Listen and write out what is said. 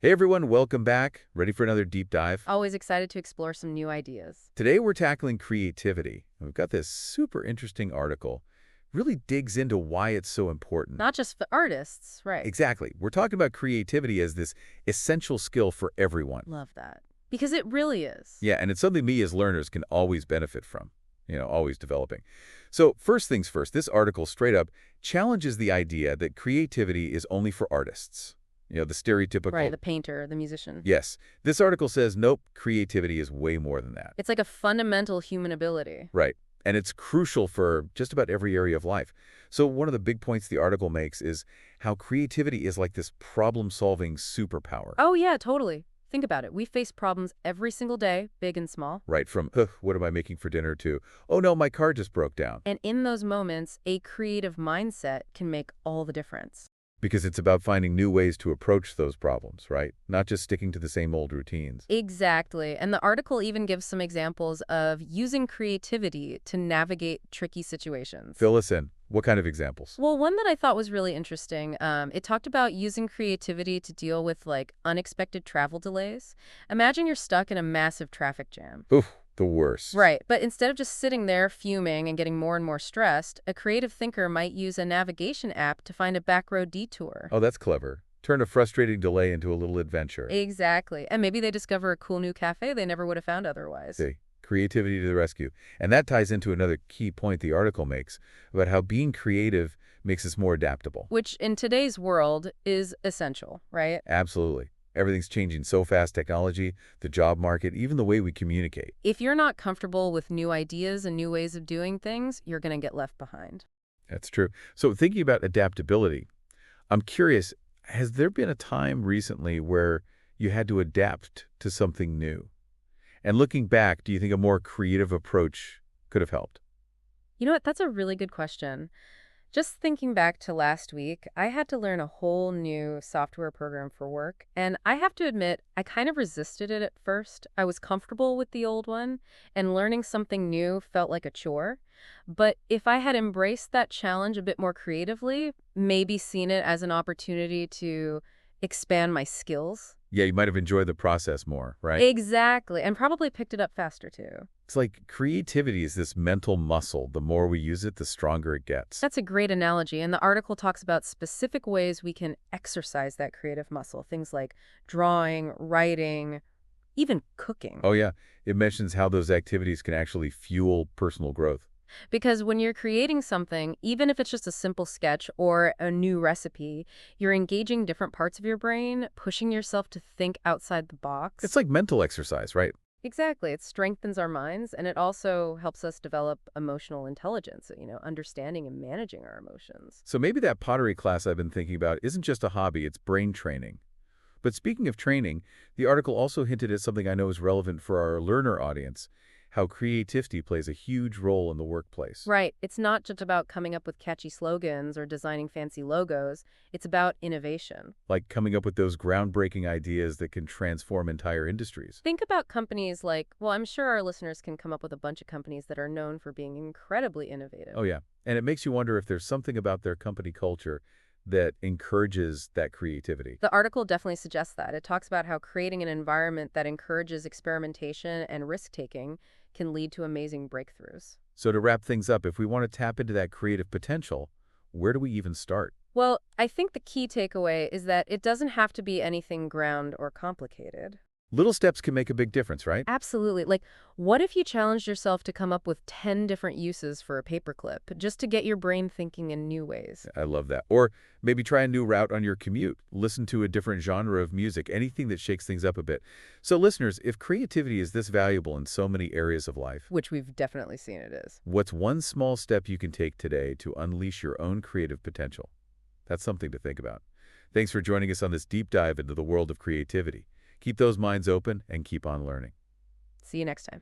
Hey everyone, welcome back. Ready for another deep dive? Always excited to explore some new ideas. Today we're tackling creativity. We've got this super interesting article. Really digs into why it's so important. Not just for artists, right? Exactly. We're talking about creativity as this essential skill for everyone. Love that. Because it really is. Yeah, and it's something me as learners can always benefit from. Always developing. So first things first, this article straight up challenges the idea that creativity is only for artists. The Right, stereotypical. the painter, the musician. Yes, this article says, nope, creativity is way more than that. It's like a fundamental human ability. Right. And it's crucial for just about every area of life. So one of the big points the article makes is how creativity is like this problem-solving superpower. Oh, yeah, totally. Think about it. We face problems every single day, big and small. Right, from, ugh, what am I making for dinner to, oh no, my car just broke down. And in those moments, a creative mindset can make all the difference. Because it's about finding new ways to approach those problems, right? Not just sticking to the same old routines. Exactly. And the article even gives some examples of using creativity to navigate tricky situations. Fill us in. What kind of examples? Well, one that I thought was really interesting, it talked about using creativity to deal with like unexpected travel delays. Imagine you're stuck in a massive traffic jam. Oof, the worst. Right, but instead of just sitting there fuming and getting more and more stressed, a creative thinker might use a navigation app to find a backroad detour. Oh, that's clever. Turn a frustrating delay into a little adventure. Exactly. And maybe they discover a cool new cafe they never would have found otherwise. See, creativity to the rescue. And that ties into another key point the article makes about how being creative makes us more adaptable. Which in today's world is essential, right? Absolutely. Everything's changing so fast, technology, the job market, even the way we communicate. If you're not comfortable with new ideas and new ways of doing things, you're going to get left behind. That's true. So thinking about adaptability, I'm curious, has there been a time recently where you had to adapt to something new? And looking back, do you think a more creative approach could have helped? You know what? That's a really good question. Just thinking back to last week, I had to learn a whole new software program for work, and I have to admit, I kind of resisted it at first. I was comfortable with the old one, and learning something new felt like a chore. But if I had embraced that challenge a bit more creatively, maybe seen it as an opportunity to expand my skills. Yeah, you might have enjoyed the process more, right? Exactly, and probably picked it up faster too. It's like creativity is this mental muscle. The more we use it, the stronger it gets. That's a great analogy, and the article talks about specific ways we can exercise that creative muscle. Things like drawing, writing, even cooking. Oh, yeah. It mentions how those activities can actually fuel personal growth. Because when you're creating something, even if it's just a simple sketch or a new recipe, you're engaging different parts of your brain, pushing yourself to think outside the box. It's like mental exercise, right? Exactly. It strengthens our minds, and it also helps us develop emotional intelligence, understanding and managing our emotions. So maybe that pottery class I've been thinking about isn't just a hobby, it's brain training. But speaking of training, the article also hinted at something I know is relevant for our learner audience, how creativity plays a huge role in the workplace. Right. It's not just about coming up with catchy slogans or designing fancy logos. It's about innovation. Like coming up with those groundbreaking ideas that can transform entire industries. Think about companies like, well, I'm sure our listeners can come up with a bunch of companies that are known for being incredibly innovative. Oh, yeah. And it makes you wonder if there's something about their company culture that encourages that creativity. The article definitely suggests that. It talks about how creating an environment that encourages experimentation and risk-taking can lead to amazing breakthroughs. So to wrap things up, if we want to tap into that creative potential, where do we even start? Well, I think the key takeaway is that it doesn't have to be anything grand or complicated. Little steps can make a big difference, right? Absolutely. Like, what if you challenged yourself to come up with 10 different uses for a paperclip just to get your brain thinking in new ways? I love that. Or maybe try a new route on your commute. Listen to a different genre of music, anything that shakes things up a bit. So listeners, if creativity is this valuable in so many areas of life, Which we've definitely seen it is. what's one small step you can take today to unleash your own creative potential? That's something to think about. Thanks for joining us on this deep dive into the world of creativity. Keep those minds open and keep on learning. See you next time.